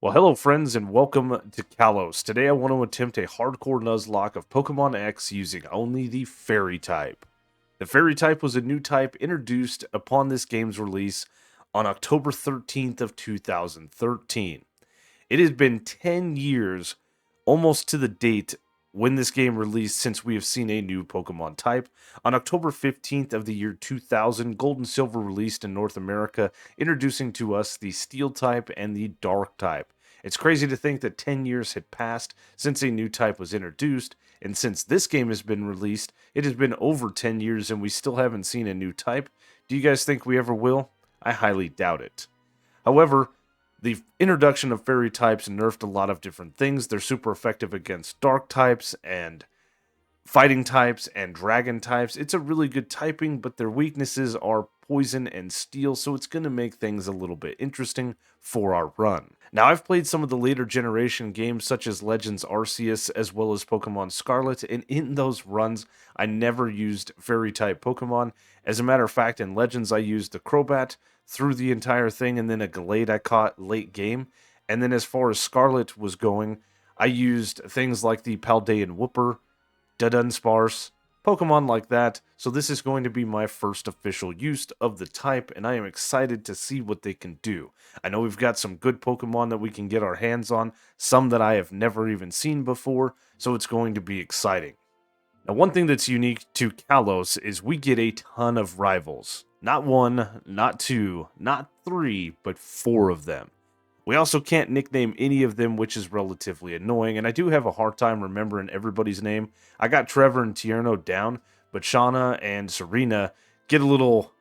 Well, hello friends and welcome to Kalos. Today I want to attempt a hardcore Nuzlocke of Pokemon X using only the Fairy type. The Fairy type was a new type introduced upon this game's release on October 13th of 2013. It has been 10 years, almost to the date when this game released, since we have seen a new Pokemon type. On October 15th of the year 2000, Gold and Silver released in North America, introducing to us the Steel type and the Dark type. It's crazy to think that 10 years had passed since a new type was introduced, and since this game has been released, it has been over 10 years and we still haven't seen a new type. Do you guys think we ever will? I highly doubt it. However, the introduction of fairy types nerfed a lot of different things. They're super effective against dark types and fighting types and dragon types. It's a really good typing, but their weaknesses are poison and steel, so it's going to make things a little bit interesting for our run. Now, I've played some of the later generation games such as Legends Arceus as well as Pokemon Scarlet, and in those runs, I never used fairy type Pokemon. As a matter of fact, in Legends, I used the Crobat through the entire thing, and then a Glade I caught late game. And then as far as Scarlet was going, I used things like the Paldean Whooper, Dunsparce, Pokemon like that. So this is going to be my first official use of the type, and I am excited to see what they can do. I know we've got some good Pokemon that we can get our hands on, some that I have never even seen before, so it's going to be exciting. Now, one thing that's unique to Kalos is we get a ton of rivals. Not one, not two, not three, but four of them. We also can't nickname any of them, which is relatively annoying, and I do have a hard time remembering everybody's name. I got Trevor and Tierno down, but Shauna and Serena get a little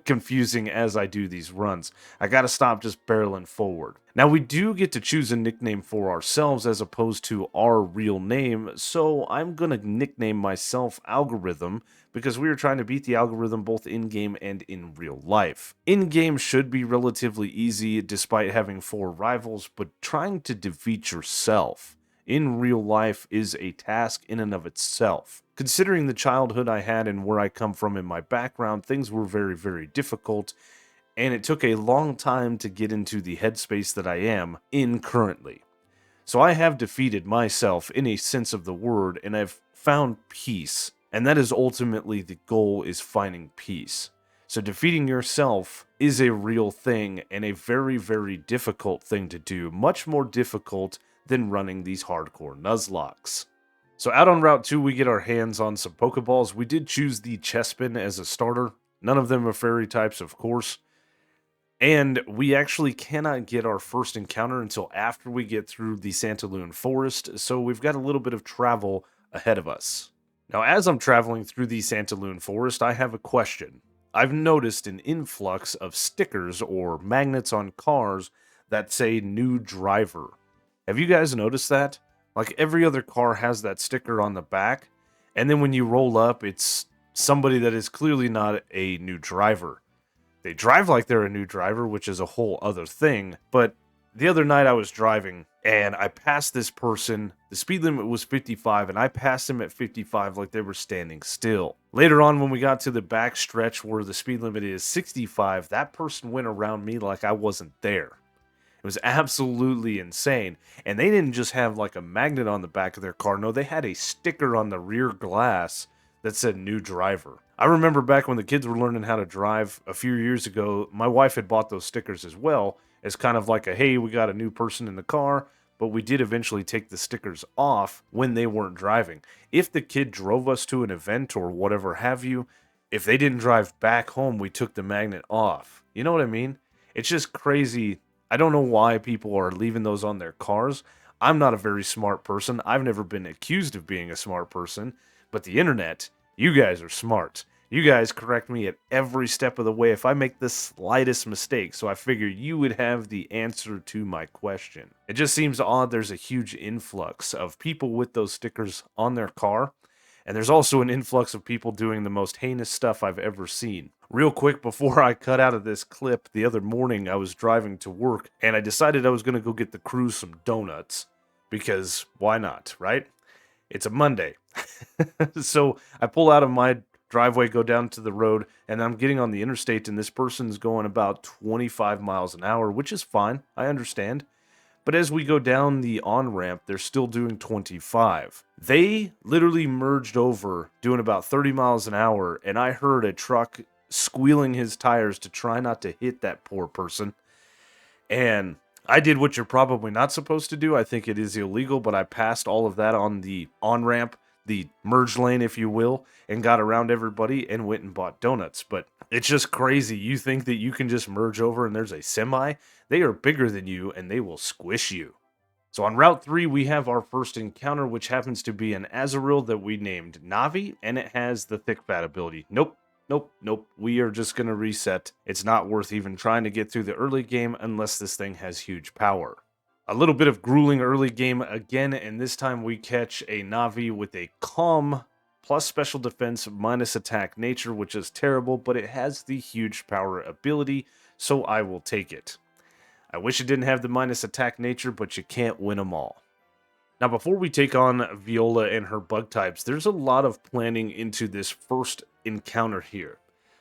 confusing as I do these runs. I gotta stop just barreling forward. Now, we do get to choose a nickname for ourselves as opposed to our real name, so I'm gonna nickname myself Algorithm because we are trying to beat the algorithm both in-game and in real life. In-game should be relatively easy despite having four rivals, but trying to defeat yourself in real life is a task in and of itself. Considering the childhood I had and where I come from in my background, things were very, very difficult, and it took a long time to get into the headspace that I am in currently. So I have defeated myself in a sense of the word, and I've found peace, and that is ultimately the goal, is finding peace. So defeating yourself is a real thing and a very, very difficult thing to do, much more difficult than running these hardcore Nuzlocks. So out on Route 2, we get our hands on some Pokeballs. We did choose the Chespin as a starter. None of them are fairy types, of course. And we actually cannot get our first encounter until after we get through the Santaloon Forest, so we've got a little bit of travel ahead of us. Now, as I'm traveling through the Santaloon Forest, I have a question. I've noticed an influx of stickers or magnets on cars that say new driver. Have you guys noticed that? Like, every other car has that sticker on the back, and then when you roll up, it's somebody that is clearly not a new driver. They drive like they're a new driver, which is a whole other thing, but the other night I was driving, and I passed this person. The speed limit was 55, and I passed them at 55 like they were standing still. Later on, when we got to the back stretch where the speed limit is 65, that person went around me like I wasn't there. It was absolutely insane. And they didn't just have like a magnet on the back of their car. No, they had a sticker on the rear glass that said new driver. I remember back when the kids were learning how to drive a few years ago, my wife had bought those stickers as well as kind of like a, hey, we got a new person in the car, but we did eventually take the stickers off when they weren't driving. If the kid drove us to an event or whatever have you, if they didn't drive back home, we took the magnet off. You know what I mean? It's just crazy. I don't know why people are leaving those on their cars. I'm not a very smart person. I've never been accused of being a smart person, but the internet, you guys are smart. You guys correct me at every step of the way if I make the slightest mistake, so I figure you would have the answer to my question. It just seems odd there's a huge influx of people with those stickers on their car, and there's also an influx of people doing the most heinous stuff I've ever seen. Real quick, before I cut out of this clip, the other morning I was driving to work, and I decided I was going to go get the crew some donuts, because why not, right? It's a Monday. So I pull out of my driveway, go down to the road, and I'm getting on the interstate, and this person's going about 25 miles an hour, which is fine. I understand. But as we go down the on-ramp, they're still doing 25. They literally merged over doing about 30 miles an hour, and I heard a truck squealing his tires to try not to hit that poor person. And I did what you're probably not supposed to do. I think it is illegal, but I passed all of that on the on-ramp, the merge lane, if you will, and got around everybody and went and bought donuts. But it's just crazy. You think that you can just merge over and there's a semi? They are bigger than you and they will squish you. So on Route 3, we have our first encounter, which happens to be an Azrael that we named Navi, and it has the thick fat ability. Nope. We are just going to reset. It's not worth even trying to get through the early game unless this thing has huge power. A little bit of grueling early game again, and this time we catch a Navi with a Calm plus special defense minus attack nature, which is terrible, but it has the huge power ability, so I will take it. I wish it didn't have the minus attack nature, but you can't win them all. Now, before we take on Viola and her bug types, there's a lot of planning into this first encounter here.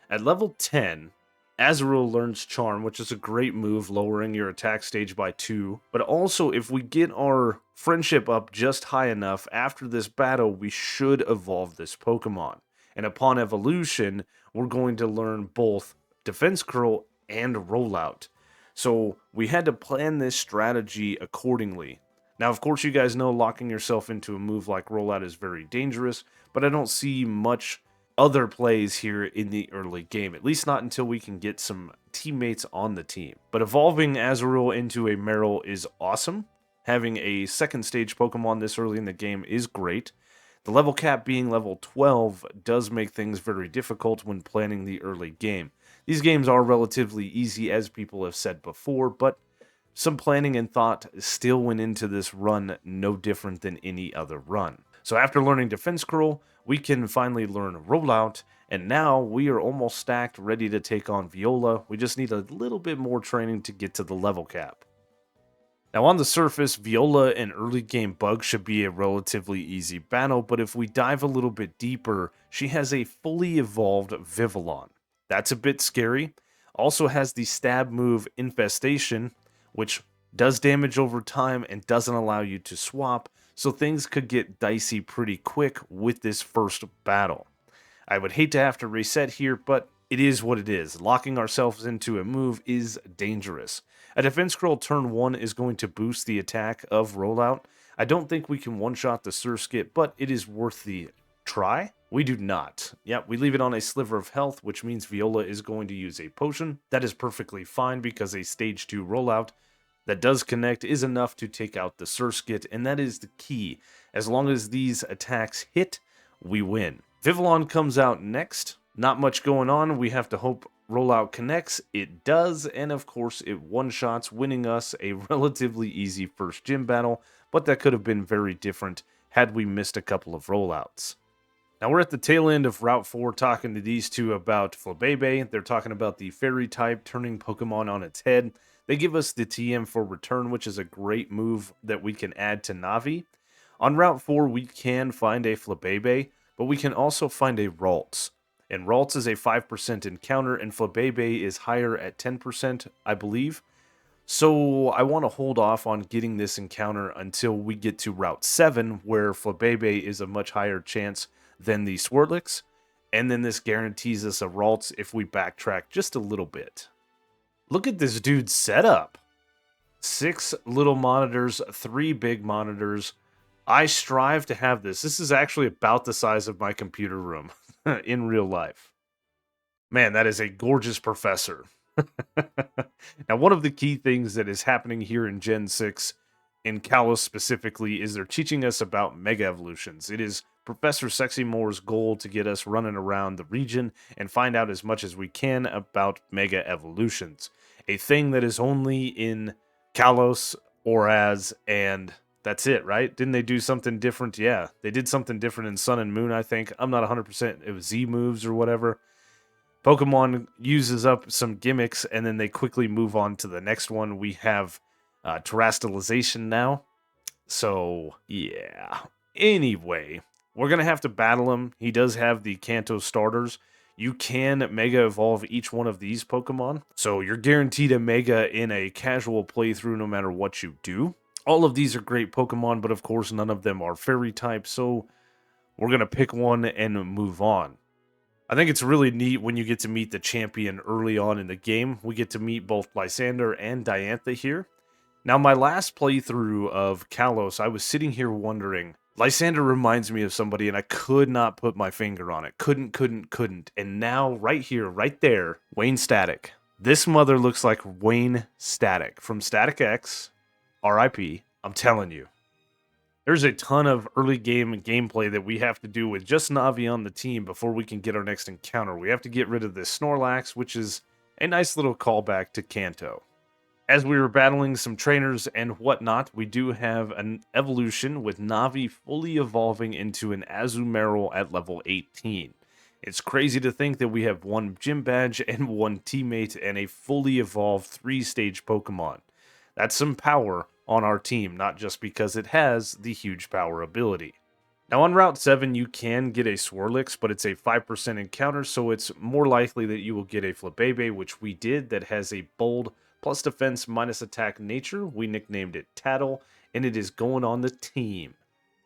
At level 10, Azrael learns Charm, which is a great move, lowering your attack stage by 2. But also, if we get our friendship up just high enough, after this battle, we should evolve this Pokemon. And upon evolution, we're going to learn both Defense Curl and Rollout. So we had to plan this strategy accordingly. Now, of course, you guys know locking yourself into a move like Rollout is very dangerous, but I don't see much other plays here in the early game, at least not until we can get some teammates on the team. But evolving Azrael into a Meryl is awesome. Having a second stage Pokemon this early in the game is great. The level cap being level 12 does make things very difficult when planning the early game. These games are relatively easy, as people have said before, but some planning and thought still went into this run, no different than any other run. So after learning Defense Curl, we can finally learn Rollout, and now we are almost stacked, ready to take on Viola. We just need a little bit more training to get to the level cap. Now on the surface, Viola and early game Bug should be a relatively easy battle, but if we dive a little bit deeper, she has a fully evolved Vivillon. That's a bit scary. Also has the stab move Infestation, which does damage over time and doesn't allow you to swap, so things could get dicey pretty quick with this first battle. I would hate to have to reset here, but it is what it is. Locking ourselves into a move is dangerous. A Defense Scroll turn 1 is going to boost the attack of Rollout. I don't think we can one-shot the Surskit, but it is worth the try. We do not. Yep, we leave it on a sliver of health, which means Viola is going to use a potion. That is perfectly fine because a stage 2 Rollout that does connect is enough to take out the Surskit, and that is the key. As long as these attacks hit, we win. Vivillon comes out next. Not much going on. We have to hope Rollout connects. It does, and of course it one-shots, winning us a relatively easy first gym battle, but that could have been very different had we missed a couple of rollouts. Now we're at the tail end of Route 4 talking to these two about Flabebe. They're talking about the Fairy type turning Pokemon on its head. They give us the TM for return, which is a great move that we can add to Navi. On Route 4 we can find a Flabebe, but we can also find a Ralts. And Ralts is a 5% encounter, and Flabebe is higher at 10%, I believe. So I want to hold off on getting this encounter until we get to Route 7, where Flabebe is a much higher chance than the Swirlix. And then this guarantees us a Ralts if we backtrack just a little bit. Look at this dude's setup. 6 little monitors, 3 big monitors. I strive to have this. This is actually about the size of my computer room in real life. Man, that is a gorgeous professor. Now, one of the key things that is happening here in Gen 6, in Kalos specifically, is they're teaching us about Mega Evolutions. It is Professor Sexymore's goal to get us running around the region and find out as much as we can about Mega Evolutions. A thing that is only in Kalos, Oraz, and that's it, right? Didn't they do something different? Yeah, they did something different in Sun and Moon, I think. I'm not 100%. It was Z moves or whatever. Pokemon uses up some gimmicks, and then they quickly move on to the next one. We have terrestrialization now. So, yeah. Anyway, we're going to have to battle him. He does have the Kanto starters. You can Mega Evolve each one of these Pokemon, so you're guaranteed a Mega in a casual playthrough no matter what you do. All of these are great Pokemon, but of course none of them are Fairy type, so we're going to pick one and move on. I think it's really neat when you get to meet the champion early on in the game. We get to meet both Lysander and Diantha here. Now, my last playthrough of Kalos, I was sitting here wondering, Lysander reminds me of somebody, and I could not put my finger on it. Couldn't. And now, right here, right there, Wayne Static. This mother looks like Wayne Static from Static X, RIP. I'm telling you. There's a ton of early game gameplay that we have to do with just Navi on the team before we can get our next encounter. We have to get rid of this Snorlax, which is a nice little callback to Kanto. As we were battling some trainers and whatnot, we do have an evolution with Navi fully evolving into an Azumarill at level 18. It's crazy to think that we have one gym badge and one teammate and a fully evolved 3-stage Pokemon. That's some power on our team, not just because it has the huge power ability. Now on Route 7 you can get a Swirlix, but it's a 5% encounter, so it's more likely that you will get a Flabébé, which we did, that has a bold plus defense minus attack nature. We nicknamed it Tattle, and it is going on the team.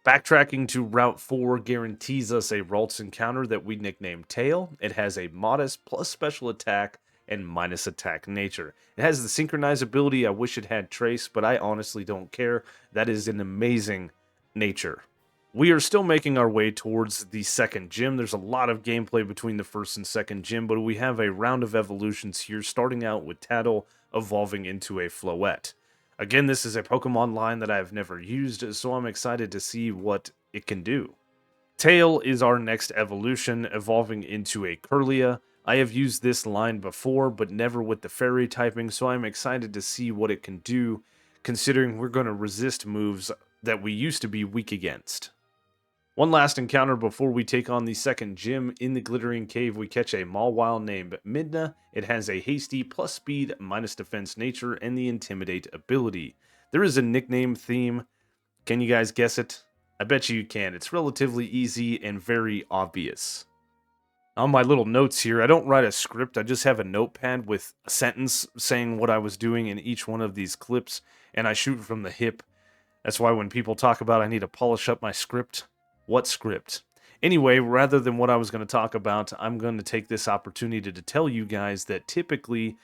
Backtracking to Route 4 guarantees us a Ralts encounter that we nicknamed Tail. It has a modest plus special attack and minus attack nature. It has the synchronize ability. I wish it had Trace, but I honestly don't care. That is an amazing nature. We are still making our way towards the second gym. There's a lot of gameplay between the first and second gym, but we have a round of evolutions here, starting out with Tattle evolving into a Floette. Again, this is a Pokemon line that I've never used, so I'm excited to see what it can do. Tail is our next evolution, evolving into a Kirlia. I have used this line before, but never with the fairy typing, so I'm excited to see what it can do, considering we're going to resist moves that we used to be weak against. One last encounter before we take on the second gym. In the Glittering Cave, we catch a Mawile named Midna. It has a hasty plus speed minus defense nature and the Intimidate ability. There is a nickname theme. Can you guys guess it? I bet you can. It's relatively easy and very obvious. On my little notes here, I don't write a script, I just have a notepad with a sentence saying what I was doing in each one of these clips, and I shoot from the hip. That's why when people talk about I need to polish up my script, what script? Anyway, rather than what I was going to talk about, I'm going to take this opportunity to tell you guys that typically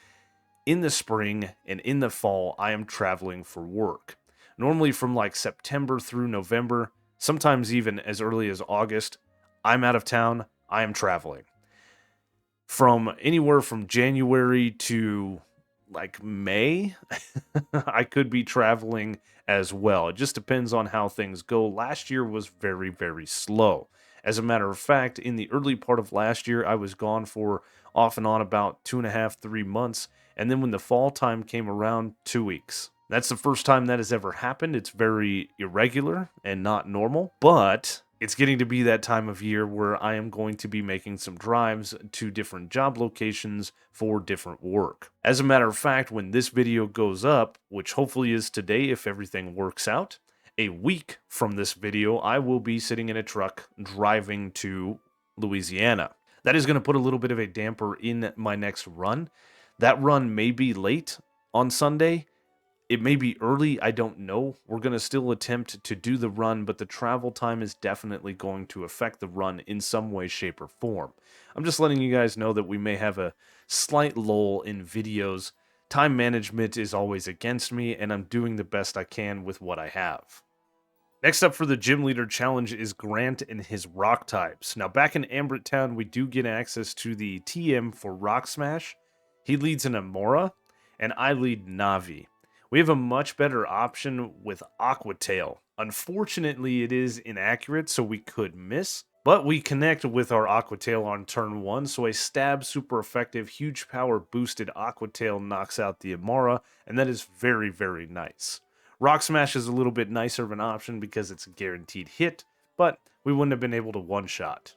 in the spring and in the fall, I am traveling for work. Normally from like September through November, sometimes even as early as August, I'm out of town. I am traveling. From anywhere from January to like May, I could be traveling as well. It just depends on how things go. Last year was very, very slow. As a matter of fact, in the early part of last year, I was gone for off and on about 2.5, 3 months. And then when the fall time came around, 2 weeks. That's the first time that has ever happened. It's very irregular and not normal, but it's getting to be that time of year where I am going to be making some drives to different job locations for different work. As a matter of fact, when this video goes up, which hopefully is today if everything works out, a week from this video, I will be sitting in a truck driving to Louisiana. That is going to put a little bit of a damper in my next run. That run may be late on Sunday. It may be early, I don't know. We're going to still attempt to do the run, but the travel time is definitely going to affect the run in some way, shape, or form. I'm just letting you guys know that we may have a slight lull in videos. Time management is always against me, and I'm doing the best I can with what I have. Next up for the Gym Leader Challenge is Grant and his Rock types. Now, back in Ambrit Town, we do get access to the TM for Rock Smash. He leads an Amora, and I lead Navi. We have a much better option with Aqua Tail. Unfortunately, it is inaccurate, so we could miss. But we connect with our Aqua Tail on turn 1, so a stab super effective, huge power boosted Aqua Tail knocks out the Amora, and that is very, very nice. Rock Smash is a little bit nicer of an option because it's a guaranteed hit, but we wouldn't have been able to one-shot.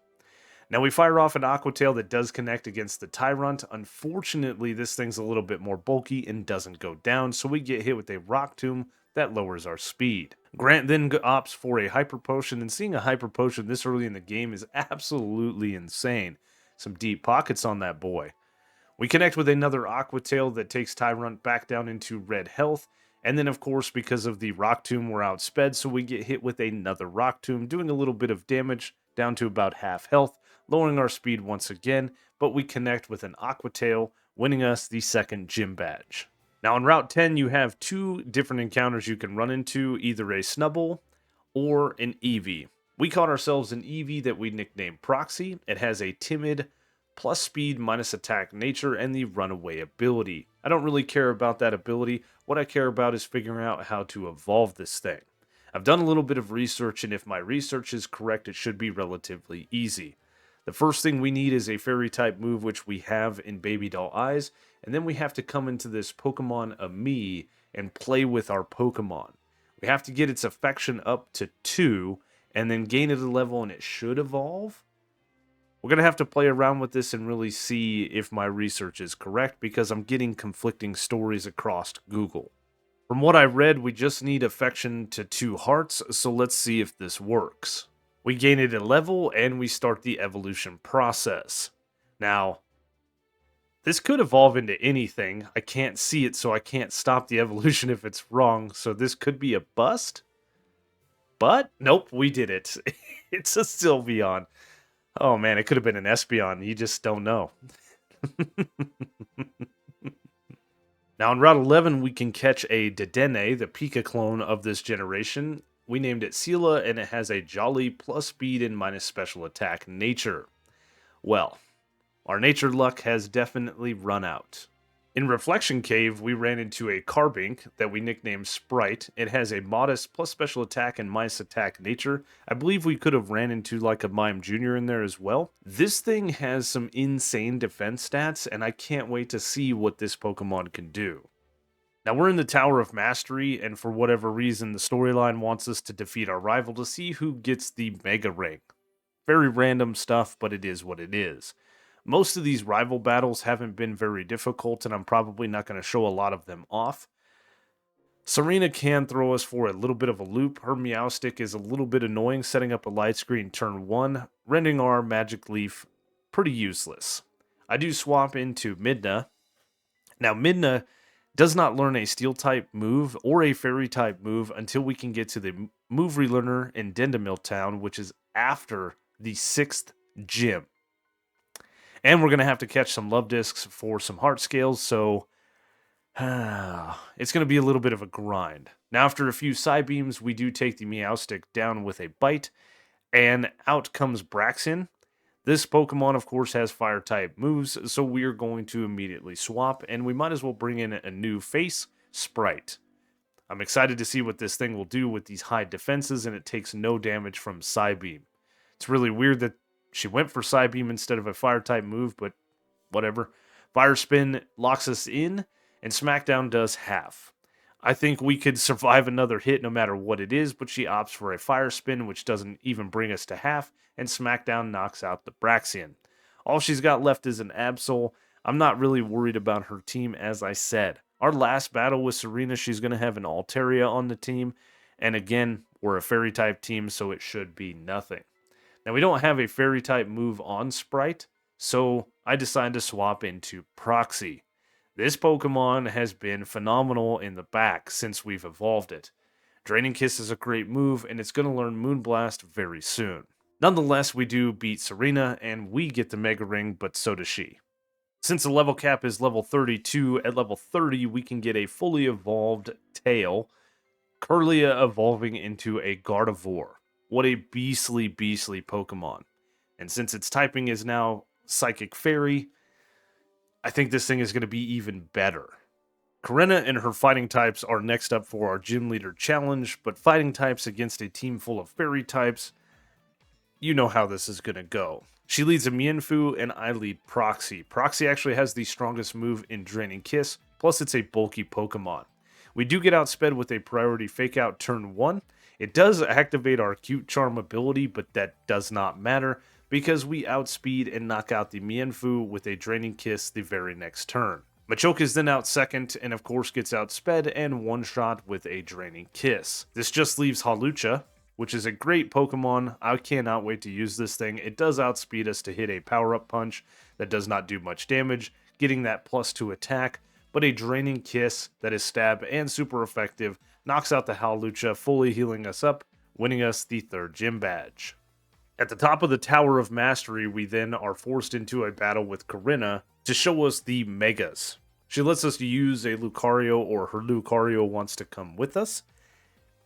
Now we fire off an Aqua Tail that does connect against the Tyrant. Unfortunately, this thing's a little bit more bulky and doesn't go down, so we get hit with a Rock Tomb that lowers our speed. Grant then opts for a Hyper Potion, and seeing a Hyper Potion this early in the game is absolutely insane. Some deep pockets on that boy. We connect with another Aqua Tail that takes Tyrant back down into red health. And then, of course, because of the Rock Tomb, we're outsped, so we get hit with another Rock Tomb, doing a little bit of damage down to about half health, lowering our speed once again. But we connect with an Aqua Tail, winning us the second gym badge. Now, on Route 10, you have two different encounters you can run into, either a Snubbull or an Eevee. We caught ourselves an Eevee that we nicknamed Proxy. It has a timid, plus speed minus attack nature, and the runaway ability. I don't really care about that ability. What I care about is figuring out how to evolve this thing. I've done a little bit of research, and if my research is correct, it should be relatively easy. The first thing we need is a fairy type move, which we have in Baby Doll Eyes, and then we have to come into this Pokemon Ami and play with our Pokemon. We have to get its affection up to 2, and then gain it a level, and it should evolve. We're going to have to play around with this and really see if my research is correct, because I'm getting conflicting stories across Google. From what I read, we just need affection to 2 hearts, so let's see if this works. We gain it a level, and we start the evolution process. Now, this could evolve into anything. I can't see it, so I can't stop the evolution if it's wrong, so this could be a bust. But, nope, we did it. It's a Sylveon. Oh man, it could have been an Espeon. You just don't know. Now, on Route 11, we can catch a Dedenne, the Pika clone of this generation. We named it Seela, and it has a Jolly plus speed and minus special attack nature. Well, our nature luck has definitely run out. In Reflection Cave, we ran into a Carbink that we nicknamed Sprite. It has a modest plus special attack and minus attack nature. I believe we could have ran into like a Mime Jr. in there as well. This thing has some insane defense stats, and I can't wait to see what this Pokemon can do. Now, we're in the Tower of Mastery, and for whatever reason, the storyline wants us to defeat our rival to see who gets the Mega Ring. Very random stuff, but it is what it is. Most of these rival battles haven't been very difficult, and I'm probably not going to show a lot of them off. Serena can throw us for a little bit of a loop. Her Meowstic is a little bit annoying, setting up a light screen turn 1, rendering our Magic Leaf pretty useless. I do swap into Midna. Now, Midna does not learn a Steel-type move or a Fairy-type move until we can get to the move relearner in Dendemil Town, which is after the 6th gym. And we're going to have to catch some love discs for some heart scales, so it's going to be a little bit of a grind. Now, after a few Psybeams, we do take the Meowstic down with a bite, and out comes Braixen. This Pokemon, of course, has Fire-type moves, so we are going to immediately swap, and we might as well bring in a new face, Sprite. I'm excited to see what this thing will do with these high defenses, and it takes no damage from Psybeam. It's really weird that she went for Psybeam instead of a Fire-type move, but whatever. Fire Spin locks us in, and Smackdown does half. I think we could survive another hit no matter what it is, but she opts for a Fire Spin, which doesn't even bring us to half, and Smackdown knocks out the Braixen. All she's got left is an Absol. I'm not really worried about her team, as I said. Our last battle with Serena, she's going to have an Altaria on the team, and again, we're a Fairy-type team, so it should be nothing. Now, we don't have a Fairy-type move on Sprite, so I decided to swap into Proxy. This Pokemon has been phenomenal in the back since we've evolved it. Draining Kiss is a great move, and it's going to learn Moonblast very soon. Nonetheless, we do beat Serena, and we get the Mega Ring, but so does she. Since the level cap is level 32, at level 30, we can get a fully evolved Tail, Kirlia evolving into a Gardevoir. What a beastly Pokemon. And since its typing is now Psychic Fairy, I think this thing is going to be even better. Korrina and her fighting types are next up for our Gym Leader Challenge, but fighting types against a team full of Fairy types, you know how this is going to go. She leads a Mienfoo, and I lead Proxy. Proxy actually has the strongest move in Draining Kiss, plus it's a bulky Pokemon. We do get outsped with a priority Fake Out turn 1. It does activate our Cute Charm ability, but that does not matter because we outspeed and knock out the Mienfoo with a Draining Kiss the very next turn. Machoke is then out second and of course gets outsped and one-shot with a Draining Kiss. This just leaves Hawlucha, which is a great Pokemon. I cannot wait to use this thing. It does outspeed us to hit a power-up punch that does not do much damage, getting that +2 attack, but a Draining Kiss that is stab and super effective, knocks out the Howlucha, fully healing us up, winning us the 3rd gym badge. At the top of the Tower of Mastery, we then are forced into a battle with Korrina to show us the Megas. She lets us use a Lucario, or her Lucario wants to come with us,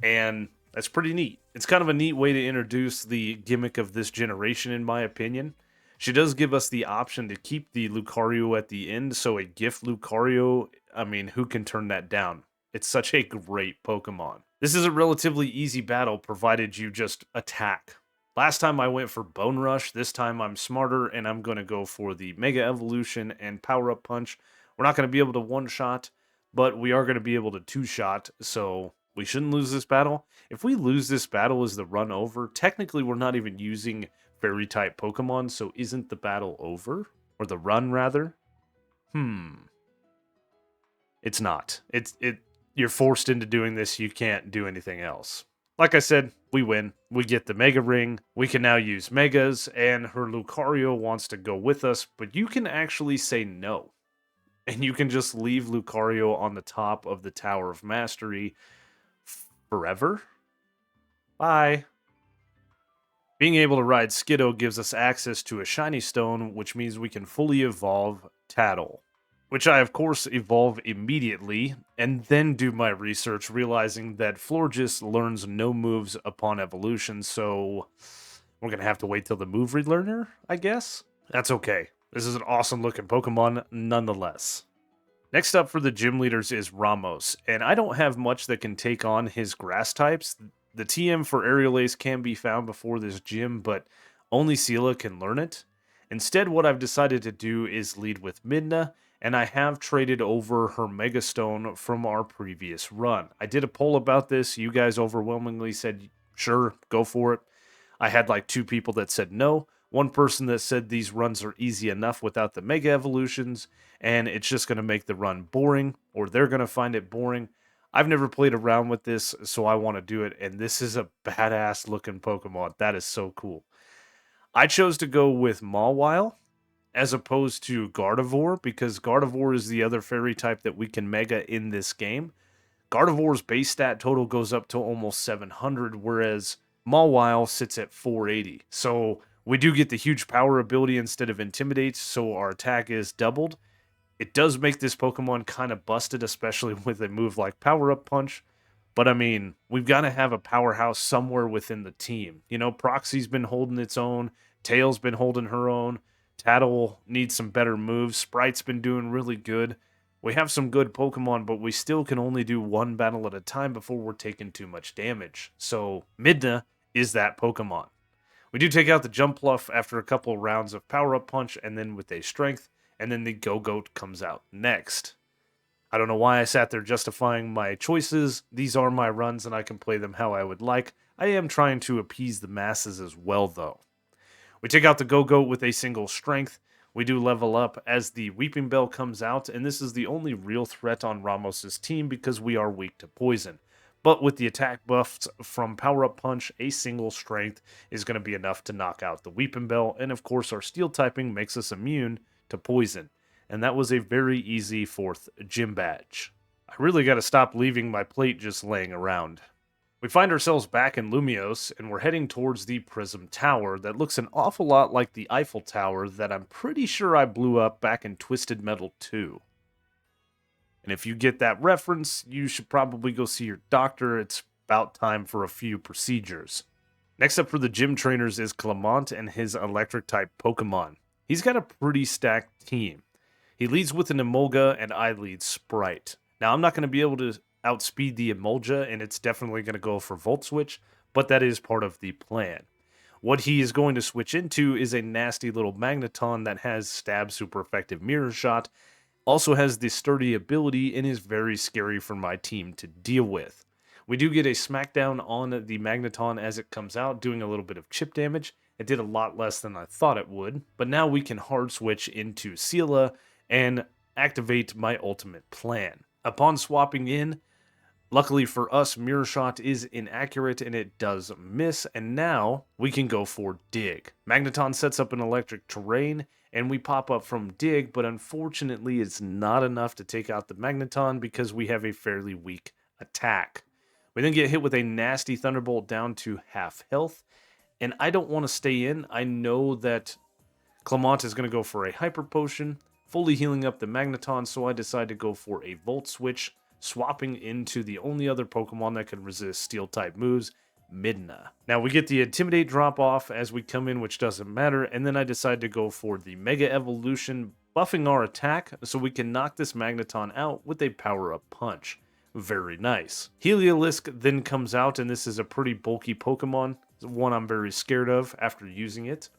and that's pretty neat. It's kind of a neat way to introduce the gimmick of this generation, in my opinion. She does give us the option to keep the Lucario at the end, so a gift Lucario, I mean, who can turn that down? It's such a great Pokemon. This is a relatively easy battle, provided you just attack. Last time I went for Bone Rush, this time I'm smarter, and I'm going to go for the Mega Evolution and Power-Up Punch. We're not going to be able to one-shot, but we are going to be able to two-shot, so we shouldn't lose this battle. If we lose this battle, is the run over? Technically, we're not even using Fairy-type Pokemon, so isn't the battle over? Or the run, rather? It's not. You're forced into doing this. You can't do anything else. Like I said, we win. We get the Mega Ring. We can now use Megas, and her Lucario wants to go with us, but you can actually say no. And you can just leave Lucario on the top of the Tower of Mastery forever. Bye. Being able to ride Skiddo gives us access to a Shiny Stone, which means we can fully evolve Tattle. Which I, of course, evolve immediately, and then do my research, realizing that Florges learns no moves upon evolution, so we're going to have to wait till the move relearner, I guess? That's okay. This is an awesome-looking Pokemon, nonetheless. Next up for the gym leaders is Ramos, and I don't have much that can take on his grass types. The TM for Aerial Ace can be found before this gym, but only Seela can learn it. Instead, what I've decided to do is lead with Midna, and I have traded over her Mega Stone from our previous run. I did a poll about this. You guys overwhelmingly said, sure, go for it. I had like 2 people that said no. One person that said these runs are easy enough without the Mega Evolutions, and it's just going to make the run boring, or they're going to find it boring. I've never played around with this, so I want to do it, and this is a badass looking Pokemon. That is so cool. I chose to go with Mawile as opposed to Gardevoir, because Gardevoir is the other fairy type that we can Mega in this game. Gardevoir's base stat total goes up to almost 700, whereas Mawile sits at 480. So we do get the huge power ability instead of Intimidate, so our attack is doubled. It does make this Pokemon kind of busted, especially with a move like Power-Up Punch. But I mean, we've got to have a powerhouse somewhere within the team. You know, Proxy's been holding its own, Tail's been holding her own, Tattle needs some better moves, Sprite's been doing really good. We have some good Pokemon, but we still can only do one battle at a time before we're taking too much damage. So Midna is that Pokemon. We do take out the Jump Bluff after a couple rounds of Power-Up Punch, and then with a Strength, and then the Go-Goat comes out next. I don't know why I sat there justifying my choices. These are my runs, and I can play them how I would like. I am trying to appease the masses as well, though. We take out the Go-Goat with a single Strength. We do level up as the Weeping Bell comes out, and this is the only real threat on Ramos' team because we are weak to poison. But with the attack buffs from Power-Up Punch, a single Strength is going to be enough to knock out the Weeping Bell, and of course our Steel typing makes us immune to poison. And that was a very easy 4th gym badge. I really got to stop leaving my plate just laying around. We find ourselves back in Lumiose, and we're heading towards the Prism Tower that looks an awful lot like the Eiffel Tower that I'm pretty sure I blew up back in Twisted Metal 2. And if you get that reference, you should probably go see your doctor. It's about time for a few procedures. Next up for the gym trainers is Clemont and his Electric-type Pokemon. He's got a pretty stacked team. He leads with an Emolga, and I lead Sprite. Now, I'm not going to be able to outspeed the Emolga, and it's definitely going to go for Volt Switch, but that is part of the plan. What he is going to switch into is a nasty little Magneton that has Stab super effective Mirror Shot, also has the Sturdy ability, and is very scary for my team to deal with. We do get a Smackdown on the Magneton as it comes out, doing a little bit of chip damage. It did a lot less than I thought it would, but now we can hard switch into Seela and activate my ultimate plan. Upon swapping in, Luckily for us, Mirror Shot is inaccurate and it does miss, and now we can go for Dig. Magneton sets up an electric terrain, and we pop up from Dig, but unfortunately it's not enough to take out the Magneton because we have a fairly weak attack. We then get hit with a nasty Thunderbolt down to half health, and I don't want to stay in. I know that Clemont is going to go for a Hyper Potion, fully healing up the Magneton, so I decide to go for a Volt Switch, swapping into the only other Pokemon that can resist Steel-type moves, Midna. Now we get the Intimidate drop off as we come in, which doesn't matter, and then I decide to go for the Mega Evolution, buffing our attack so we can knock this Magneton out with a Power-Up Punch. Very nice. Heliolisk then comes out, and this is a pretty bulky Pokemon, one I'm very scared of after using it.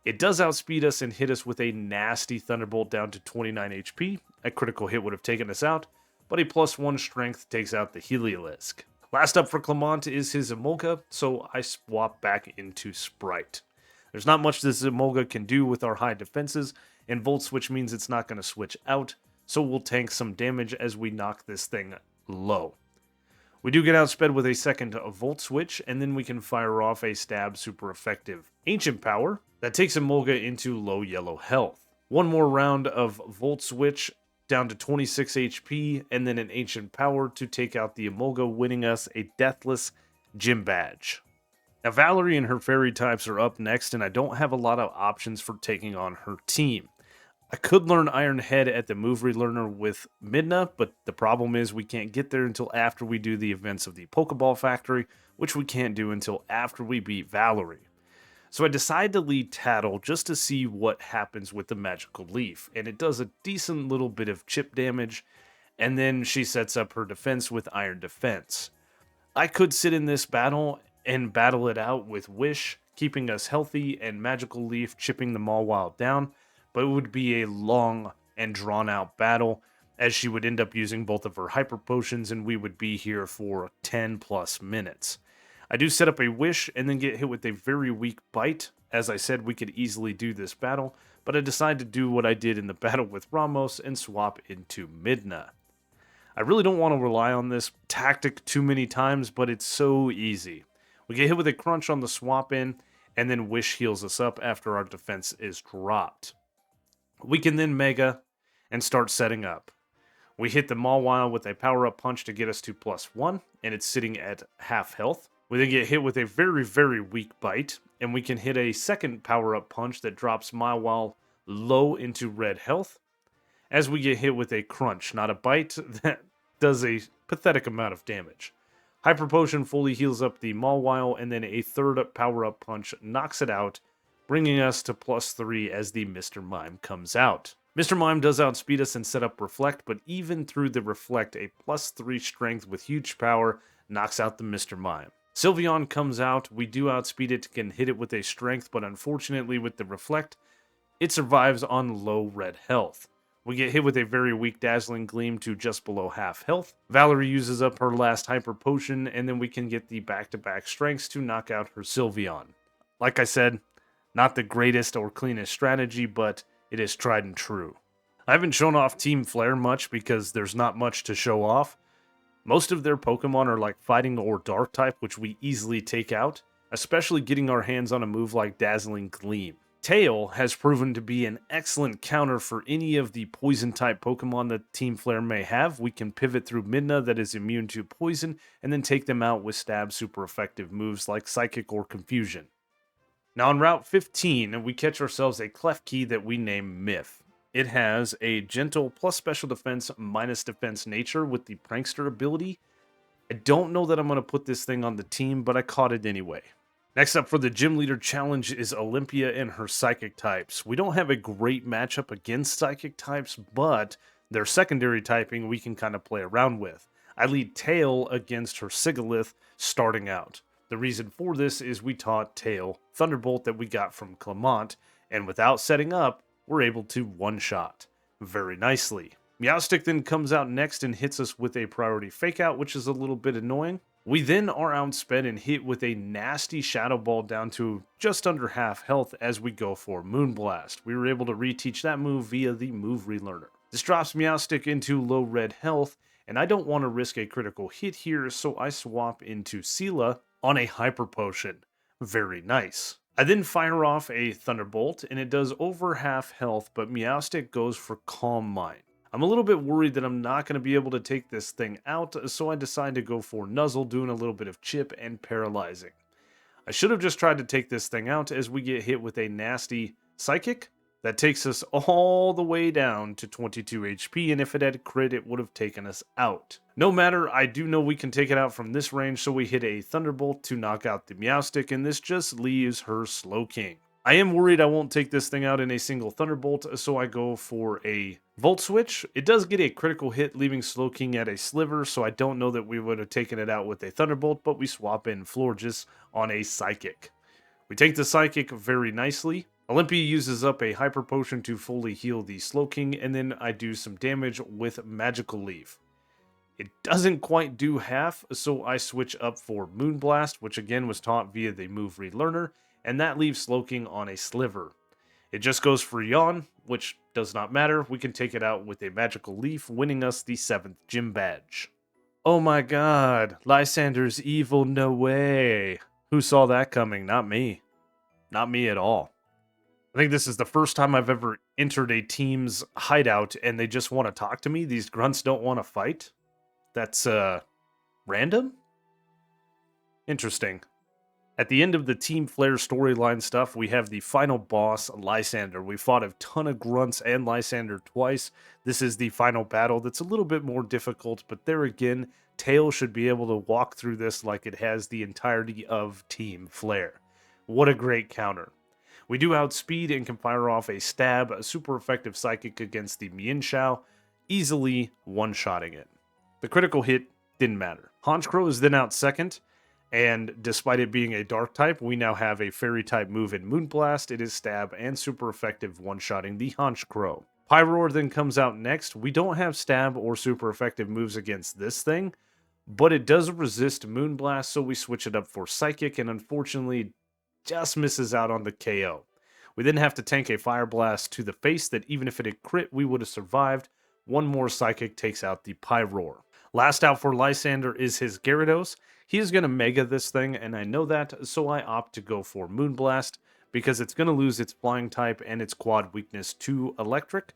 It does outspeed us and hit us with a nasty Thunderbolt down to 29 HP. A critical hit would have taken us out, but a +1 strength takes out the Heliolisk. Last up for Clemont is his Emolga, so I swap back into Sprite. There's not much this Emolga can do with our high defenses, and Volt Switch means it's not going to switch out, so we'll tank some damage as we knock this thing low. We do get outsped with a second Volt Switch, and then we can fire off a stab super effective Ancient Power that takes Emolga into low yellow health. One more round of Volt Switch down to 26 HP, and then an Ancient Power to take out the Emolga, winning us a Deathless Gym Badge. Now Valerie and her fairy types are up next, and I don't have a lot of options for taking on her team. I could learn Iron Head at the Move Relearner with Midna, but the problem is we can't get there until after we do the events of the Pokeball Factory, which we can't do until after we beat Valerie. So I decide to lead Tattle just to see what happens with the Magical Leaf, and it does a decent little bit of chip damage, and then she sets up her defense with Iron Defense. I could sit in this battle and battle it out with Wish, keeping us healthy, and Magical Leaf chipping the Mawile down, but it would be a long and drawn-out battle, as she would end up using both of her Hyper Potions, and we would be here for 10+ minutes. I do set up a Wish, and then get hit with a very weak Bite. As I said, we could easily do this battle, but I decide to do what I did in the battle with Ramos, and swap into Midna. I really don't want to rely on this tactic too many times, but it's so easy. We get hit with a Crunch on the swap in, and then Wish heals us up after our defense is dropped. We can then Mega and start setting up. We hit the Mawile with a Power-Up Punch to get us to +1, and it's sitting at half health. We then get hit with a very, very weak Bite, and we can hit a second Power-Up Punch that drops Mawile low into red health, as we get hit with a Crunch, not a Bite, that does a pathetic amount of damage. Hyper Potion fully heals up the Mawile, and then a third Power-Up Punch knocks it out, bringing us to +3 as the Mr. Mime comes out. Mr. Mime does outspeed us and set up Reflect, but even through the Reflect, a +3 strength with huge power knocks out the Mr. Mime. Sylveon comes out, we do outspeed it, can hit it with a strength, but unfortunately with the Reflect, it survives on low red health. We get hit with a very weak Dazzling Gleam to just below half health. Valerie uses up her last Hyper Potion, and then we can get the back-to-back strengths to knock out her Sylveon. Like I said, not the greatest or cleanest strategy, but it is tried and true. I haven't shown off Team Flare much because there's not much to show off. Most of their Pokemon are like Fighting or Dark type, which we easily take out, especially getting our hands on a move like Dazzling Gleam. Tail has proven to be an excellent counter for any of the Poison type Pokemon that Team Flare may have. We can pivot through Midna that is immune to Poison, and then take them out with stab super effective moves like Psychic or Confusion. Now on Route 15, we catch ourselves a Klefki that we name Myth. It has a gentle plus special defense minus defense nature with the Prankster ability. I don't know that I'm going to put this thing on the team, but I caught it anyway. Next up for the Gym Leader Challenge is Olympia and her Psychic types. We don't have a great matchup against Psychic types, but their secondary typing we can kind of play around with. I lead Tail against her Sigilyph starting out. The reason for this is we taught Tail Thunderbolt that we got from Clemont, and without setting up, we're able to one-shot very nicely. Meowstic then comes out next and hits us with a priority fake out, which is a little bit annoying. We then are outsped and hit with a nasty Shadow Ball down to just under half health as we go for Moonblast. We were able to reteach that move via the Move Relearner. This drops Meowstic into low red health, and I don't want to risk a critical hit here, so I swap into Sela on a Hyper Potion. Very nice. I then fire off a Thunderbolt, and it does over half health, but Meowstic goes for Calm Mind. I'm a little bit worried that I'm not going to be able to take this thing out, so I decide to go for Nuzzle, doing a little bit of chip and paralyzing. I should have just tried to take this thing out as we get hit with a nasty Psychic that takes us all the way down to 22 HP, and if it had crit, it would have taken us out. No matter, I do know we can take it out from this range, so we hit a Thunderbolt to knock out the Meowstic, and this just leaves her Slowking. I am worried I won't take this thing out in a single Thunderbolt, so I go for a Volt Switch. It does get a critical hit, leaving Slowking at a sliver, so I don't know that we would have taken it out with a Thunderbolt, but we swap in Florges on a Psychic. We take the Psychic very nicely. Olympia uses up a Hyper Potion to fully heal the Slowking, and then I do some damage with Magical Leaf. It doesn't quite do half, so I switch up for Moonblast, which again was taught via the move Relearner, and that leaves Slowking on a sliver. It just goes for Yawn, which does not matter. We can take it out with a Magical Leaf, winning us the 7th Gym Badge. Oh my god, Lysander's evil, no way. Who saw that coming? Not me. Not me at all. I think this is the first time I've ever entered a team's hideout and they just want to talk to me. These grunts don't want to fight. That's, random? Interesting. At the end of the Team Flare storyline stuff, we have the final boss, Lysander. We fought a ton of grunts and Lysander twice. This is the final battle that's a little bit more difficult, but there again, Tail should be able to walk through this like it has the entirety of Team Flare. What a great counter. We do outspeed and can fire off a stab, a super effective Psychic against the Mienshao, easily one-shotting it. The critical hit didn't matter. Honchkrow is then out second, and despite it being a dark type, we now have a fairy type move in Moonblast. It is stab and super effective one-shotting the Honchkrow. Pyroar then comes out next. We don't have stab or super effective moves against this thing, but it does resist Moonblast, so we switch it up for Psychic, and unfortunately just misses out on the KO. We then have to tank a Fire Blast to the face that even if it had crit, we would have survived. One more Psychic takes out the Pyroar. Last out for Lysander is his Gyarados. He is going to Mega this thing, and I know that, so I opt to go for Moonblast, because it's going to lose its Flying type and its quad weakness to Electric,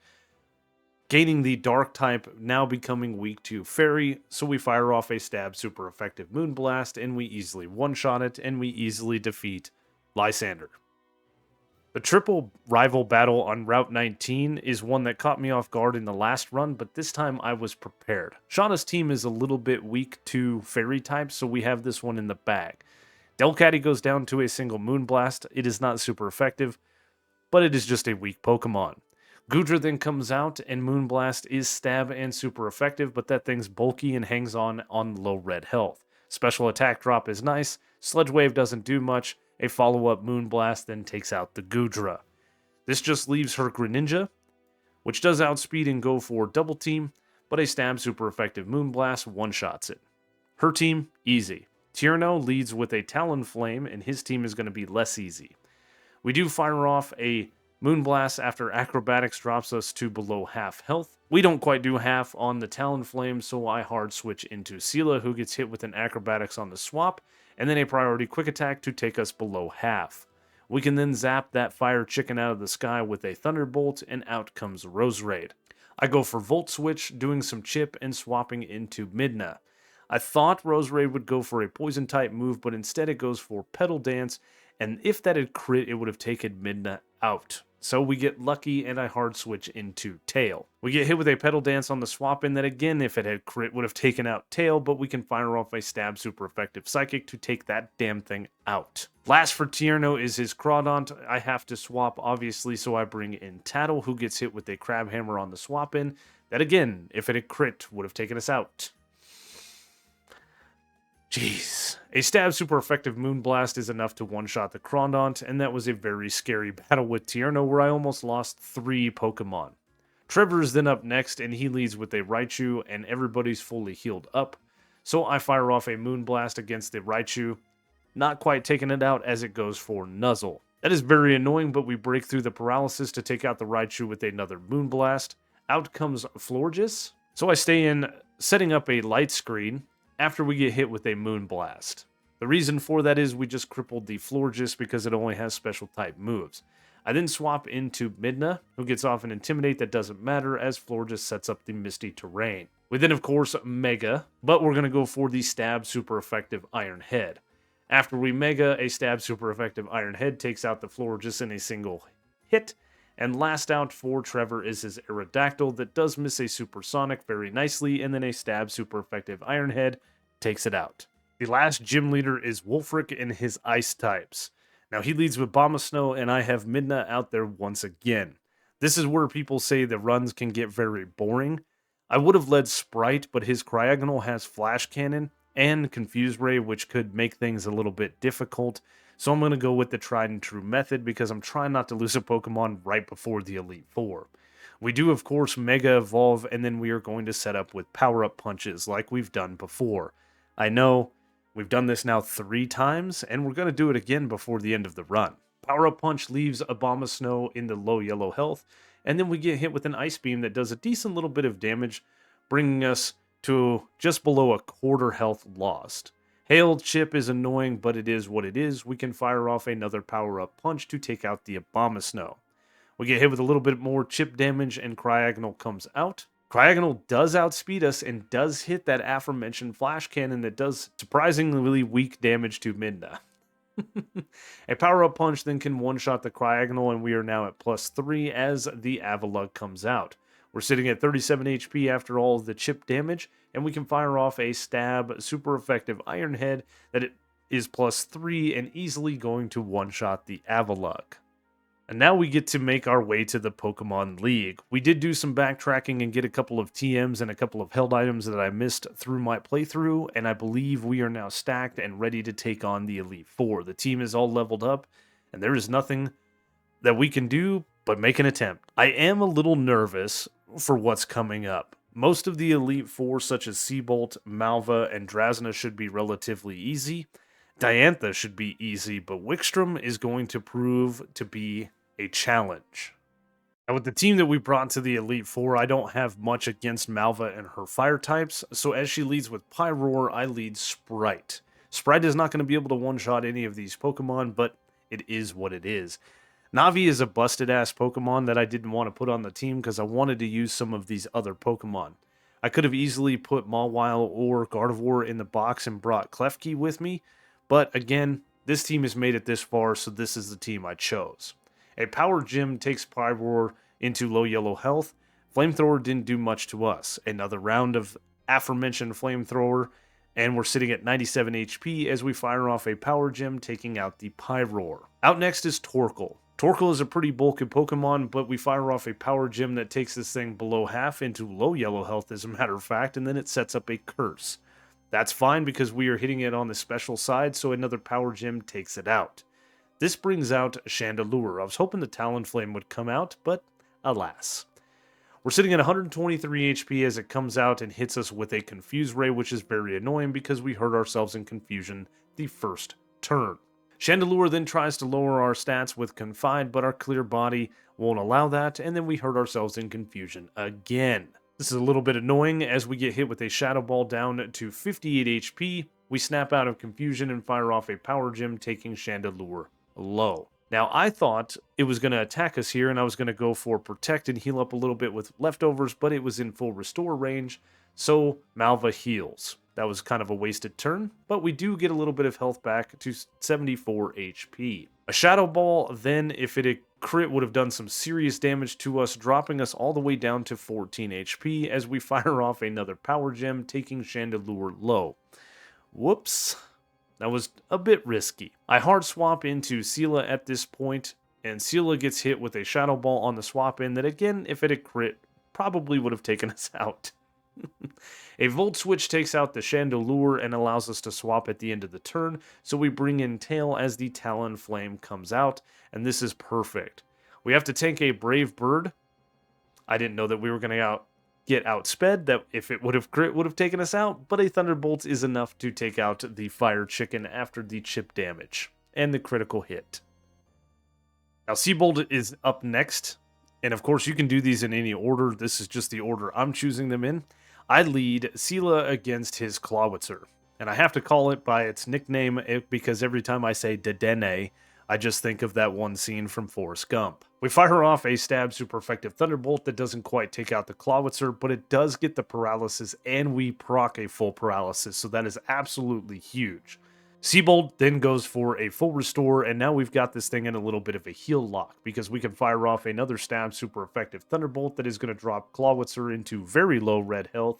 gaining the Dark type, now becoming weak to Fairy, so we fire off a stab super effective Moonblast, and we easily one-shot it, and we easily defeat Lysander. The triple rival battle on Route 19 is one that caught me off guard in the last run, but this time I was prepared. Shauna's team is a little bit weak to Fairy types, so we have this one in the bag. Delcatty goes down to a single Moonblast. It is not super effective, but it is just a weak Pokemon. Goodra then comes out, and Moonblast is stab and super effective, but that thing's bulky and hangs on low red health. Special attack drop is nice. Sludge Wave doesn't do much. A follow-up Moonblast then takes out the Goodra. This just leaves her Greninja, which does outspeed and go for double team, but a stab super effective Moonblast one-shots it. Her team, easy. Tierno leads with a Talonflame, and his team is going to be less easy. We do fire off a Moonblast after Acrobatics drops us to below half health. We don't quite do half on the Talonflame, so I hard switch into Sela, who gets hit with an Acrobatics on the swap, and then a priority quick attack to take us below half. We can then zap that fire chicken out of the sky with a Thunderbolt, and out comes Roserade. I go for Volt Switch, doing some chip and swapping into Midna. I thought Roserade would go for a poison type move, but instead it goes for Petal Dance, and if that had crit, it would have taken Midna out. So we get lucky, and I hard switch into Tail. We get hit with a Petal Dance on the swap in that again, if it had crit, would have taken out Tail, but we can fire off a stab super effective Psychic to take that damn thing out. Last for Tierno is his Crawdont. I have to swap, obviously, so I bring in Tattle, who gets hit with a Crab Hammer on the swap in. That again, if it had crit, would have taken us out. Jeez. A stab super effective Moonblast is enough to one-shot the Crawdont, and that was a very scary battle with Tierno where I almost lost 3 Pokemon. Trevor is then up next, and he leads with a Raichu, and everybody's fully healed up. So I fire off a Moonblast against the Raichu, not quite taking it out as it goes for Nuzzle. That is very annoying, but we break through the paralysis to take out the Raichu with another Moonblast. Out comes Florges. So I stay in setting up a light screen after we get hit with a Moon Blast. The reason for that is we just crippled the Florges because it only has special type moves. I then swap into Midna, who gets off an Intimidate that doesn't matter as Florges sets up the Misty Terrain. We then, of course, Mega, but we're going to go for the Stab Super Effective Iron Head. After we Mega, a Stab Super Effective Iron Head takes out the Florges in a single hit, and last out for Trevor is his Aerodactyl that does miss a Supersonic very nicely, and then a Stab Super Effective Iron Head takes it out. The last gym leader is Wulfric in his Ice types. Now he leads with Bomb of Snow, and I have Midna out there once again. This is where people say the runs can get very boring. I would have led Sprite, but his Cryogonal has Flash Cannon and Confuse Ray, which could make things a little bit difficult. So I'm going to go with the tried and true method because I'm trying not to lose a Pokemon right before the Elite Four. We do, of course, Mega Evolve, and then we are going to set up with Power-Up Punches like we've done before. I know we've done this now 3 times, and we're going to do it again before the end of the run. Power-Up Punch leaves a Bomb of Snow in the low yellow health, and then we get hit with an Ice Beam that does a decent little bit of damage, bringing us to just below a quarter health lost. Hail Chip is annoying, but it is what it is. We can fire off another Power-Up Punch to take out the Abomasnow. We get hit with a little bit more chip damage, and Cryogonal comes out. Cryogonal does outspeed us and does hit that aforementioned Flash Cannon that does surprisingly weak damage to Midna. A Power-Up Punch then can one-shot the Cryogonal, and we are now at +3 as the Avalugg comes out. We're sitting at 37 HP after all of the chip damage, and we can fire off a Stab Super Effective Iron Head that it is +3 and easily going to one-shot the Avalugg. And now we get to make our way to the Pokemon League. We did do some backtracking and get a couple of TMs and a couple of held items that I missed through my playthrough, and I believe we are now stacked and ready to take on the Elite Four. The team is all leveled up, and there is nothing that we can do but make an attempt. I am a little nervous for what's coming up. Most of the Elite Four, such as Siebold, Malva, and Drasna, should be relatively easy. Diantha should be easy, but Wikstrom is going to prove to be a challenge. Now, with the team that we brought to the Elite Four, I don't have much against Malva and her fire types, so as she leads with Pyroar, I lead Sprite. Sprite is not going to be able to one-shot any of these Pokemon, but it is what it is. Navi is a busted-ass Pokemon that I didn't want to put on the team because I wanted to use some of these other Pokemon. I could have easily put Mawile or Gardevoir in the box and brought Klefki with me, but again, this team has made it this far, so this is the team I chose. A Power Gym takes Pyroar into low yellow health. Flamethrower didn't do much to us. Another round of aforementioned Flamethrower, and we're sitting at 97 HP as we fire off a Power Gym, taking out the Pyroar. Out next is Torkoal. Torkoal is a pretty bulky Pokemon, but we fire off a Power Gym that takes this thing below half into low yellow health, as a matter of fact, and then it sets up a Curse. That's fine because we are hitting it on the special side, so another Power Gym takes it out. This brings out Chandelure. I was hoping the Talonflame would come out, but alas. We're sitting at 123 HP as it comes out and hits us with a Confuse Ray, which is very annoying because we hurt ourselves in Confusion the first turn. Chandelure then tries to lower our stats with Confide, but our Clear Body won't allow that, and then we hurt ourselves in Confusion again. This is a little bit annoying as we get hit with a Shadow Ball down to 58 HP. We snap out of Confusion and fire off a Power Gym, taking Chandelure low. Now, I thought it was going to attack us here, and I was going to go for Protect and heal up a little bit with Leftovers, but it was in full Restore range, so Malva heals. That was kind of a wasted turn, but we do get a little bit of health back to 74 HP. A Shadow Ball, then, if it had crit, would have done some serious damage to us, dropping us all the way down to 14 HP as we fire off another Power Gem, taking Chandelure low. Whoops. That was a bit risky. I hard swap into Seela at this point, and Seela gets hit with a Shadow Ball on the swap in that, again, if it had crit, probably would have taken us out. A Volt Switch takes out the Chandelure and allows us to swap at the end of the turn, so we bring in Tail as the Talonflame comes out, and this is perfect. We have to tank a Brave Bird. I didn't know that we were going to get outsped, that if it would have crit would have taken us out, but a Thunderbolt is enough to take out the Fire Chicken after the chip damage and the critical hit. Now Siebold is up next, and of course you can do these in any order. This is just the order I'm choosing them in. I lead Sela against his Clawitzer, and I have to call it by its nickname because every time I say Dedenne, I just think of that one scene from Forrest Gump. We fire off a stab super effective Thunderbolt that doesn't quite take out the Clawitzer, but it does get the paralysis, and we proc a full paralysis, so that is absolutely huge. Siebold then goes for a full restore, and now we've got this thing in a little bit of a heal lock, because we can fire off another stab super effective Thunderbolt that is going to drop Clawitzer into very low red health,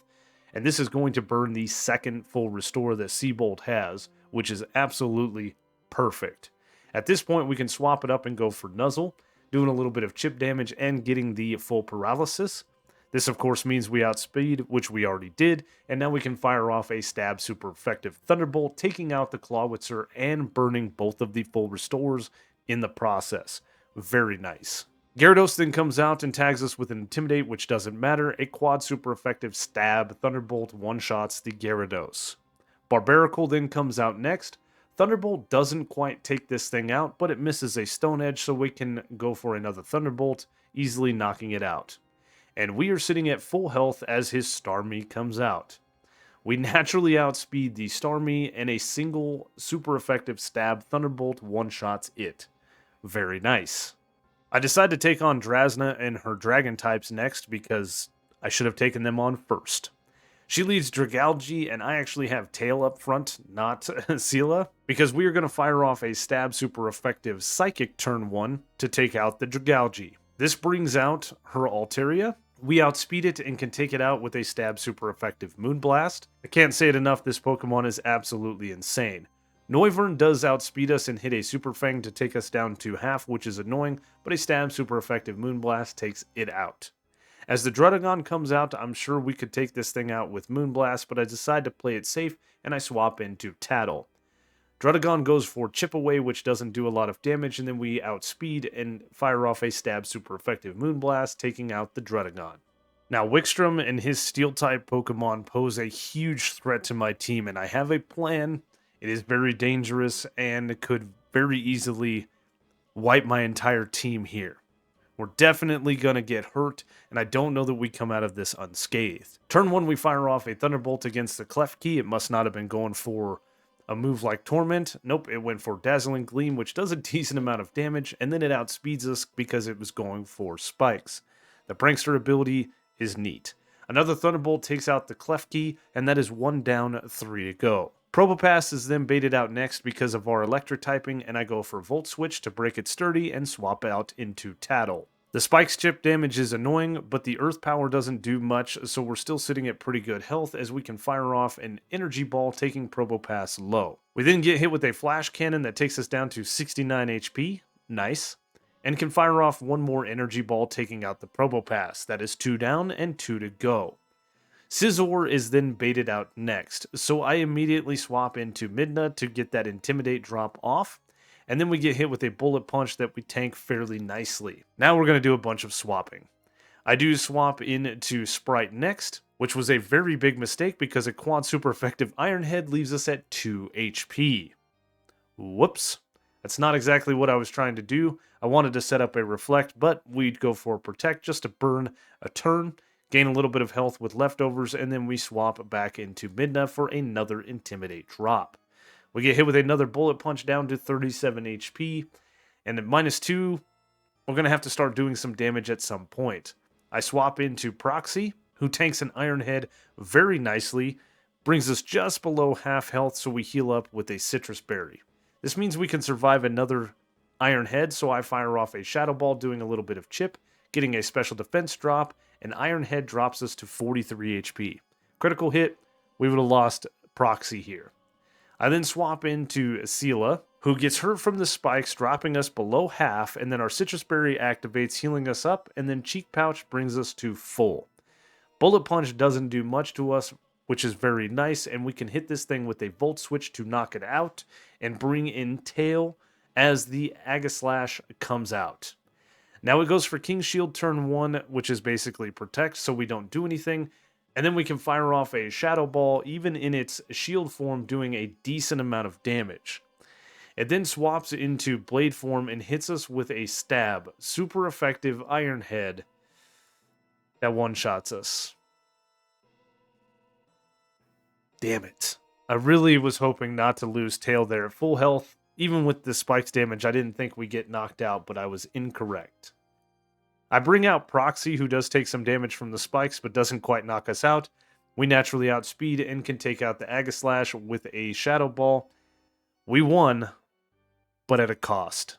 and this is going to burn the second full restore that Siebold has, which is absolutely perfect. At this point, we can swap it up and go for Nuzzle, doing a little bit of chip damage and getting the full paralysis. This, of course, means we outspeed, which we already did, and now we can fire off a stab super effective Thunderbolt, taking out the Clawitzer and burning both of the full restores in the process. Very nice. Gyarados then comes out and tags us with an Intimidate, which doesn't matter. A quad super effective stab Thunderbolt one-shots the Gyarados. Barbaracle then comes out next. Thunderbolt doesn't quite take this thing out, but it misses a Stone Edge, so we can go for another Thunderbolt, easily knocking it out. And we are sitting at full health as his Starmie comes out. We naturally outspeed the Starmie, and a single super effective stab Thunderbolt one-shots it. Very nice. I decide to take on Drasna and her Dragon types next because I should have taken them on first. She leads Dragalge, and I actually have Tail up front, not Sela, because we are going to fire off a stab super effective Psychic turn 1 to take out the Dragalge. This brings out her Altaria. We outspeed it and can take it out with a stab super effective Moonblast. I can't say it enough, this Pokemon is absolutely insane. Noivern does outspeed us and hit a Super Fang to take us down to half, which is annoying, but a stab super effective Moonblast takes it out. As the Druddigon comes out, I'm sure we could take this thing out with Moonblast, but I decide to play it safe, and I swap into Tattle. Druddigon goes for Chip Away, which doesn't do a lot of damage, and then we outspeed and fire off a stab super effective Moonblast, taking out the Druddigon. Now, Wikstrom and his Steel-type Pokemon pose a huge threat to my team, and I have a plan. It is very dangerous and could very easily wipe my entire team here. We're definitely going to get hurt, and I don't know that we come out of this unscathed. Turn 1, we fire off a Thunderbolt against the Klefki. It must not have been going for a move like Torment. Nope, it went for Dazzling Gleam, which does a decent amount of damage, and then it outspeeds us because it was going for Spikes. The Prankster ability is neat. Another Thunderbolt takes out the Klefki, and that is 1 down, 3 to go. Probopass is then baited out next because of our electric typing, and I go for Volt Switch to break it sturdy and swap out into Tattle. The Spike's chip damage is annoying, but the Earth Power doesn't do much, so we're still sitting at pretty good health as we can fire off an Energy Ball, taking Probopass low. We then get hit with a Flash Cannon that takes us down to 69 HP, nice, and can fire off one more Energy Ball, taking out the Probopass. That is 2 down and 2 to go. Scizor is then baited out next, so I immediately swap into Midna to get that Intimidate drop off, and then we get hit with a Bullet Punch that we tank fairly nicely. Now we're going to do a bunch of swapping. I do swap into Sprite next, which was a very big mistake because a quad super effective Iron Head leaves us at 2 HP. Whoops. That's not exactly what I was trying to do. I wanted to set up a Reflect, but we'd go for Protect just to burn a turn, gain a little bit of health with leftovers, and then we swap back into Midna for another Intimidate drop. We get hit with another Bullet Punch down to 37 HP, and at -2, we're going to have to start doing some damage at some point. I swap into Proxy, who tanks an Iron Head very nicely, brings us just below half health, so we heal up with a Citrus Berry. This means we can survive another Iron Head, so I fire off a Shadow Ball, doing a little bit of chip, getting a special defense drop, and Iron Head drops us to 43 HP. Critical hit, we would have lost Proxy here. I then swap into Sela, who gets hurt from the spikes, dropping us below half, and then our Citrus Berry activates, healing us up, and then Cheek Pouch brings us to full. Bullet Punch doesn't do much to us, which is very nice, and we can hit this thing with a Volt Switch to knock it out, and bring in Tail as the Aegislash comes out. Now it goes for King Shield turn 1, which is basically Protect, so we don't do anything. And then we can fire off a Shadow Ball, even in its shield form, doing a decent amount of damage. It then swaps into Blade form and hits us with a Stab. Super effective Iron Head that one-shots us. Damn it. I really was hoping not to lose tail there at full health. Even with the spikes damage, I didn't think we'd get knocked out, but I was incorrect. I bring out Proxy, who does take some damage from the spikes, but doesn't quite knock us out. We naturally outspeed and can take out the Agaslash with a Shadow Ball. We won, but at a cost.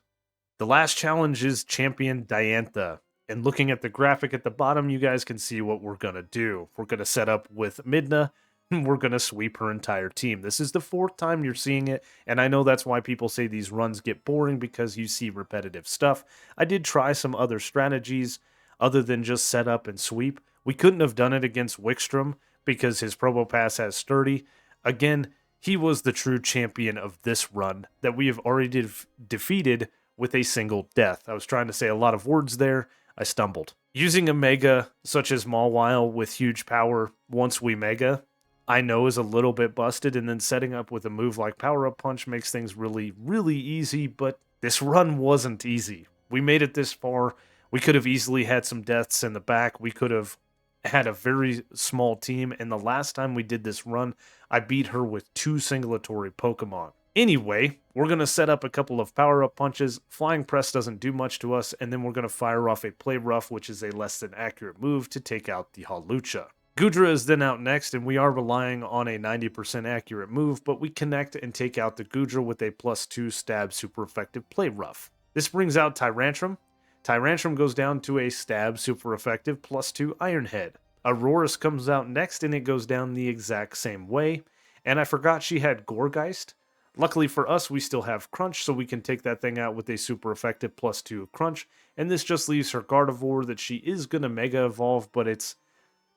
The last challenge is Champion Diantha. And looking at the graphic at the bottom, you guys can see what we're going to do. We're going to set up with Midna. We're going to sweep her entire team. This is the 4th time you're seeing it, and I know that's why people say these runs get boring because you see repetitive stuff. I did try some other strategies other than just set up and sweep. We couldn't have done it against Wikstrom because his Probo Pass has Sturdy. Again, he was the true champion of this run that we have already defeated with a single death. I was trying to say a lot of words there. I stumbled. Using a Mega such as Mawile with huge power once we Mega, I know is a little bit busted, and then setting up with a move like Power Up Punch makes things really, really easy, but this run wasn't easy. We made it this far. We could have easily had some deaths in the back. We could have had a very small team, and the last time we did this run, I beat her with 2 singulatory Pokemon. Anyway, we're going to set up a couple of power-up punches. Flying Press doesn't do much to us, and then we're going to fire off a Play Rough, which is a less than accurate move to take out the Hawlucha. Goodra is then out next, and we are relying on a 90% accurate move, but we connect and take out the Goodra with a +2 stab super effective Play Rough. This brings out Tyrantrum. Tyrantrum goes down to a stab super effective +2 Iron Head. Auroras comes out next, and it goes down the exact same way. And I forgot she had Gourgeist. Luckily for us, we still have Crunch, so we can take that thing out with a super effective +2 Crunch. And this just leaves her Gardevoir that she is going to Mega Evolve, but it's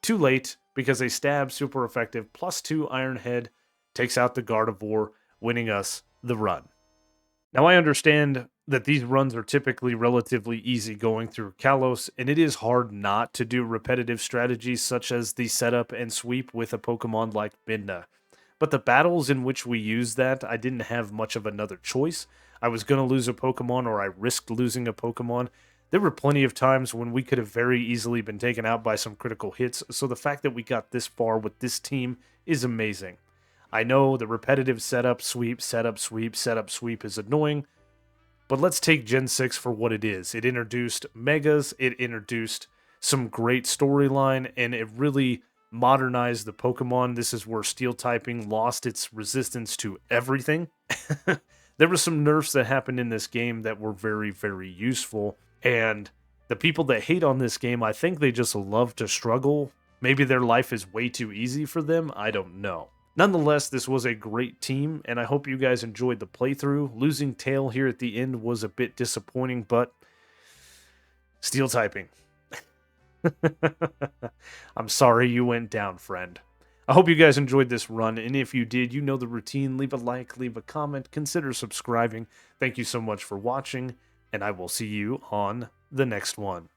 too late because a stab super effective +2 Iron Head takes out the Gardevoir, winning us the run. Now I understand that these runs are typically relatively easy going through Kalos, and it is hard not to do repetitive strategies such as the setup and sweep with a Pokemon like Midna. But the battles in which we used that, I didn't have much of another choice. I was going to lose a Pokemon, or I risked losing a Pokemon. There were plenty of times when we could have very easily been taken out by some critical hits, so the fact that we got this far with this team is amazing. I know the repetitive setup, sweep, setup, sweep, setup, sweep is annoying, but let's take Gen 6 for what it is. It introduced Megas, it introduced some great storyline, and it really modernized the Pokemon. This is where Steel typing lost its resistance to everything. There were some nerfs that happened in this game that were very, very useful. And the people that hate on this game, I think they just love to struggle. Maybe their life is way too easy for them. I don't know. Nonetheless, this was a great team, and I hope you guys enjoyed the playthrough. Losing Tail here at the end was a bit disappointing, but Steel typing. I'm sorry you went down, friend. I hope you guys enjoyed this run, and if you did, you know the routine. Leave a like, leave a comment, consider subscribing. Thank you so much for watching, and I will see you on the next one.